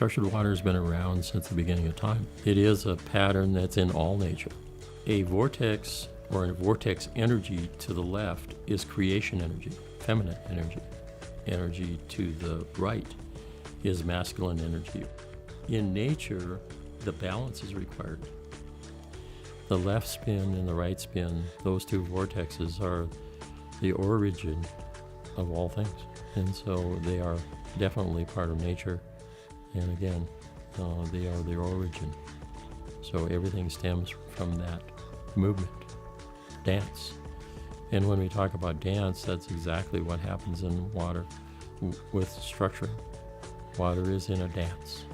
Structured water has been around since the beginning of time. It is a pattern that's in all nature. A vortex or a vortex energy to the left is creation energy, feminine energy. Energy to the right is masculine energy. In nature, the balance is required. The left spin and the right spin, those two vortexes are the origin of all things. And so they are definitely part of nature. And again, they are the origin. So everything stems from that movement, dance. And when we talk about dance, that's exactly what happens in water with structuring. Water is in a dance.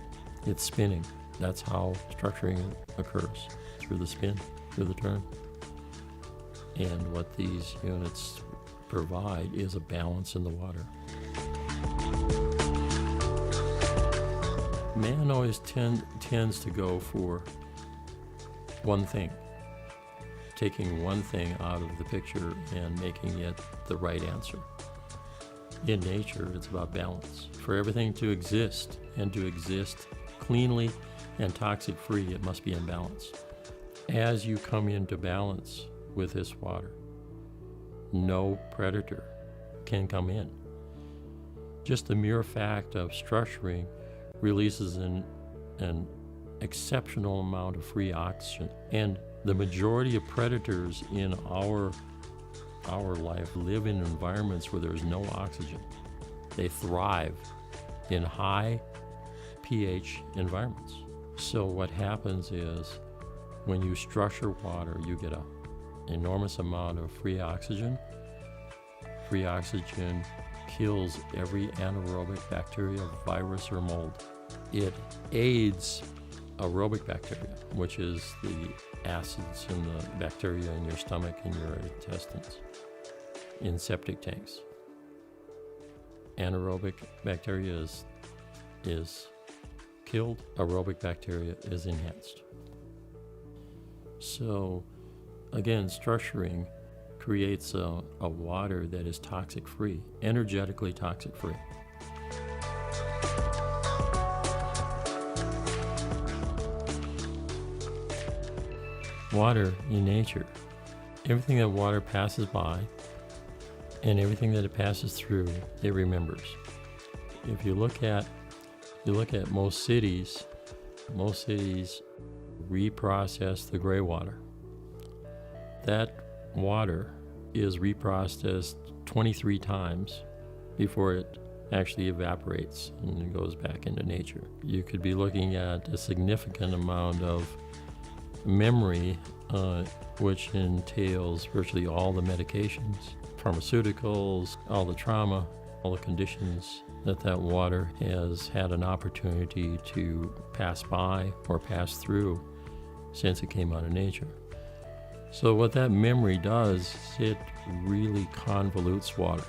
It's spinning. That's how structuring occurs, through the spin, through the turn. And what these units provide is a balance in the water. Man always tends to go for one thing, taking one thing out of the picture and making it the right answer. In nature, it's about balance. For everything to exist, and to exist cleanly and toxic-free, it must be in balance. As you come into balance with this water, no predator can come in. Just the mere fact of structuring releases an exceptional amount of free oxygen. And the majority of predators in our life live in environments where there's no oxygen. They thrive in high pH environments. So what happens is when you structure water, you get an enormous amount of free oxygen. Free oxygen kills every anaerobic bacteria, virus, or mold. It aids aerobic bacteria, which is the acids and the bacteria in your stomach and your intestines, in septic tanks. Anaerobic bacteria is killed, aerobic bacteria is enhanced. So again, structuring creates a water that is toxic-free, energetically toxic-free. Water in nature, everything that water passes by and everything that it passes through, it remembers. If you look at most cities reprocess the gray water. That water is reprocessed 23 times before it actually evaporates and it goes back into nature. You could be looking at a significant amount of memory, which entails virtually all the medications, pharmaceuticals, all the trauma, all the conditions that water has had an opportunity to pass by or pass through since it came out of nature. So what that memory does, it really convolutes water.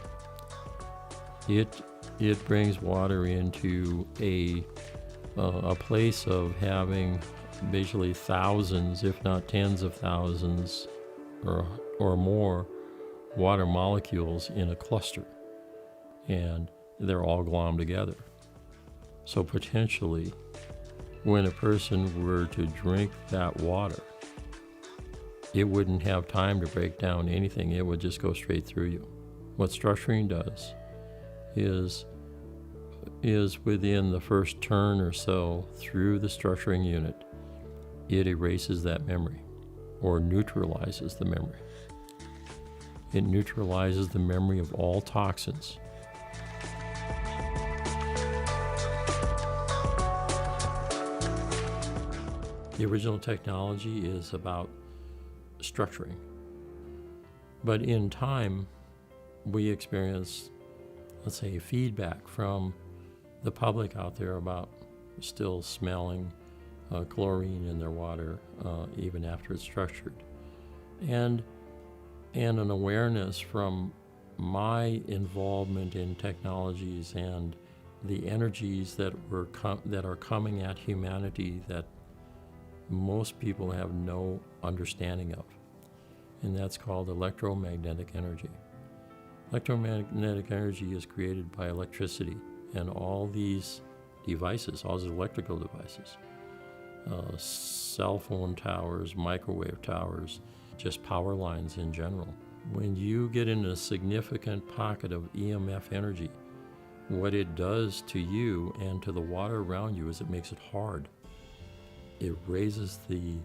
It brings water into a place of having basically thousands, if not tens of thousands or more water molecules in a cluster, and they're all glommed together. So potentially, when a person were to drink that water, it wouldn't have time to break down anything. It would just go straight through you. What structuring does is within the first turn or so through the structuring unit, it erases that memory or neutralizes the memory. It neutralizes the memory of all toxins. The original technology is about structuring. But in time, we experience, let's say, feedback from the public out there about still smelling chlorine in their water even after it's structured. And an awareness from my involvement in technologies and the energies that are coming at humanity that most people have no understanding of. And that's called electromagnetic energy. Electromagnetic energy is created by electricity, and all these devices, all these electrical devices, cell phone towers, microwave towers, just power lines in general. When you get in a significant pocket of EMF energy, what it does to you and to the water around you is it makes it hard. It raises the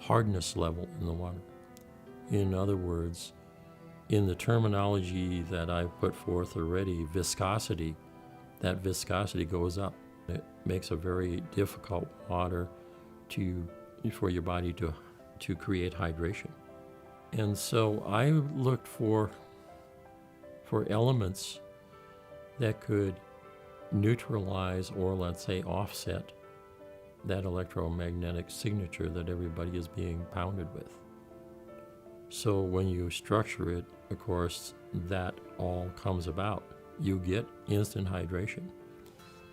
hardness level in the water. In other words, in the terminology that I've put forth already, viscosity, that viscosity goes up. It makes a very difficult water for your body to create hydration. And so I looked for elements that could neutralize or, let's say, offset that electromagnetic signature that everybody is being pounded with. So when you structure it, of course, that all comes about. You get instant hydration.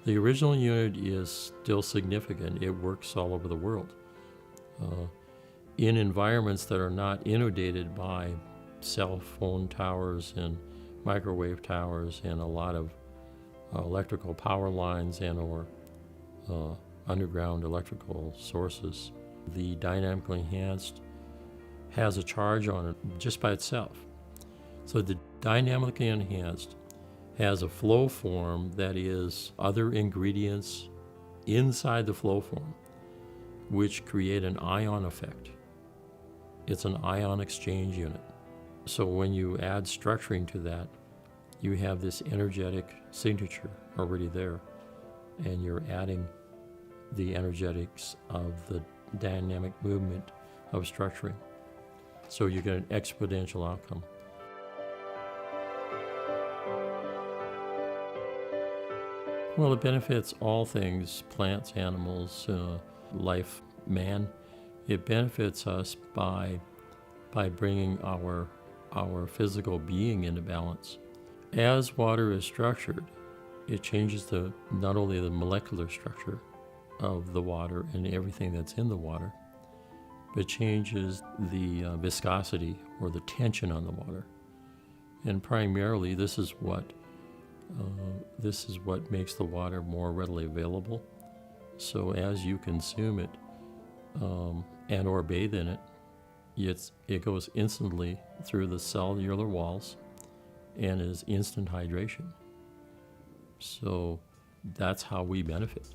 The original unit is still significant. It works all over the world. In environments that are not inundated by cell phone towers and microwave towers and a lot of electrical power lines and or underground electrical sources, the dynamically enhanced has a charge on it just by itself. So the dynamically enhanced has a flow form that is other ingredients inside the flow form which create an ion effect. It's an ion exchange unit. So when you add structuring to that, you have this energetic signature already there, and you're adding the energetics of the dynamic movement of structuring. So you get an exponential outcome. Well, it benefits all things, plants, animals, life, man. It benefits us by bringing our physical being into balance. As water is structured, it changes not only the molecular structure of the water and everything that's in the water, but changes the viscosity or the tension on the water. And primarily, this is what makes the water more readily available. So as you consume it and or bathe in it, it goes instantly through the cellular walls and is instant hydration. So that's how we benefit.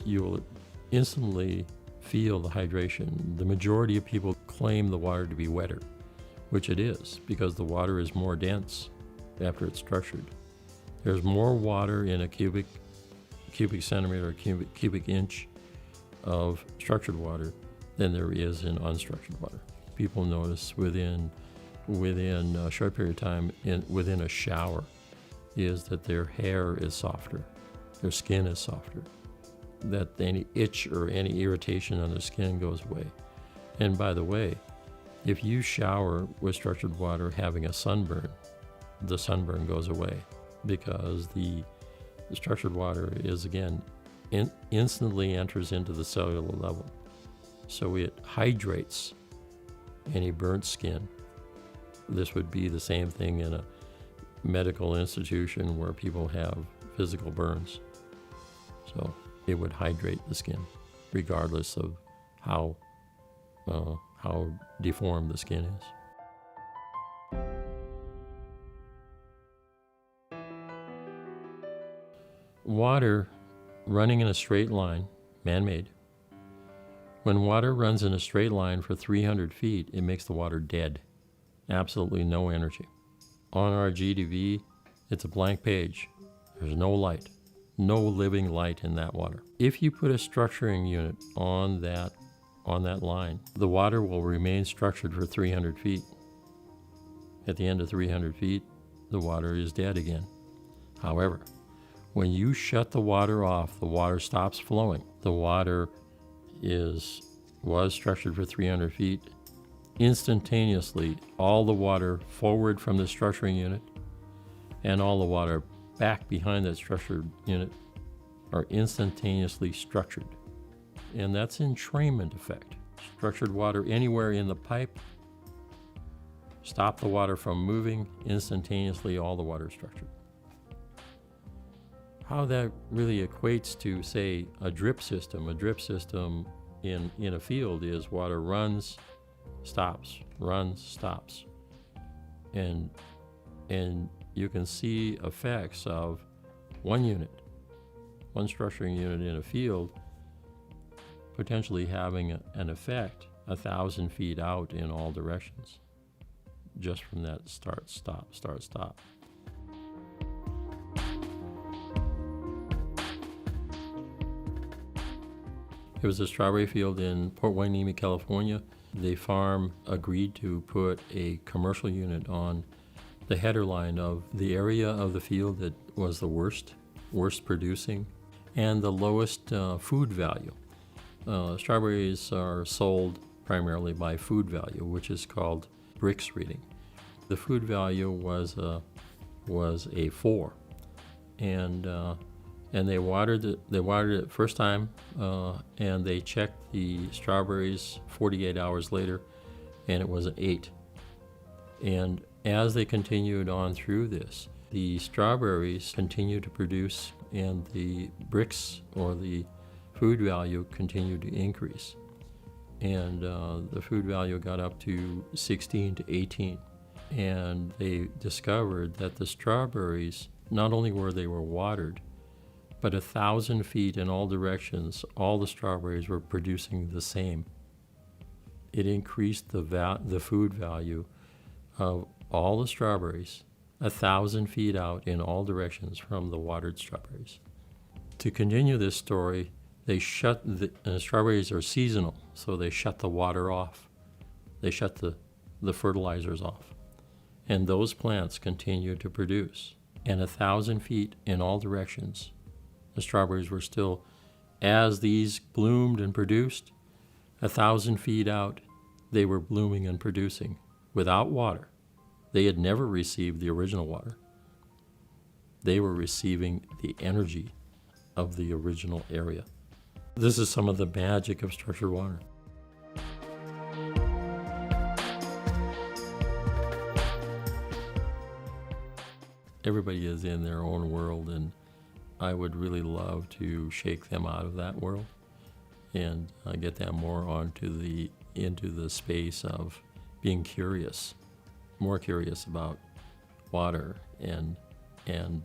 You will instantly feel the hydration. The majority of people claim the water to be wetter, which it is, because the water is more dense after it's structured. There's more water in a cubic centimeter or cubic inch of structured water than there is in unstructured water. People notice within a short period of time, within a shower, is that their hair is softer, their skin is softer, that any itch or any irritation on their skin goes away. And by the way, if you shower with structured water having a sunburn, the sunburn goes away, because the structured water is, again, instantly enters into the cellular level. So it hydrates any burnt skin. This would be the same thing in a medical institution where people have physical burns. So it would hydrate the skin, regardless of how deformed the skin is. Water running in a straight line, man-made. When water runs in a straight line for 300 feet, it makes the water dead. Absolutely no energy. On our GDV, it's a blank page. There's no light, no living light in that water. If you put a structuring unit on that line, the water will remain structured for 300 feet. At the end of 300 feet, the water is dead again. However, when you shut the water off, the water stops flowing. The water was structured for 300 feet. Instantaneously, all the water forward from the structuring unit and all the water back behind that structured unit are instantaneously structured. And that's entrainment effect. Structured water anywhere in the pipe Stop the water from moving, instantaneously all the water is structured. How that really equates to, say, a drip system. A drip system in a field is water runs, stops, runs, stops. And you can see effects of one unit, one structuring unit in a field, potentially having an effect 1,000 feet out in all directions, just from that start, stop, start, stop. It was a strawberry field in Port Hueneme, California. The farm agreed to put a commercial unit on the header line of the area of the field that was the worst producing and the lowest food value. Strawberries are sold primarily by food value, which is called Brix reading. The food value was a 4, and they watered it first time, and they checked the strawberries 48 hours later, and it was an 8. And as they continued on through this, the strawberries continued to produce, and the Brix, or the food value, continued to increase. And the food value got up to 16 to 18. And they discovered that the strawberries, not only were they watered, but 1,000 feet in all directions, all the strawberries were producing the same. It increased the food value of all the strawberries 1,000 feet out in all directions from the watered strawberries. To continue this story, they shut strawberries are seasonal, so they shut the water off. They shut the fertilizers off. And those plants continue to produce. And 1,000 feet in all directions, the strawberries were still, as these bloomed and produced, 1,000 feet out, they were blooming and producing without water. They had never received the original water. They were receiving the energy of the original area. This is some of the magic of structured water. Everybody is in their own world, and I would really love to shake them out of that world and get them more into the space of being curious, more curious about water and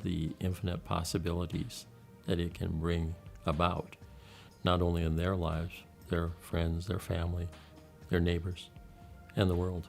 the infinite possibilities that it can bring about, not only in their lives, their friends, their family, their neighbors, and the world.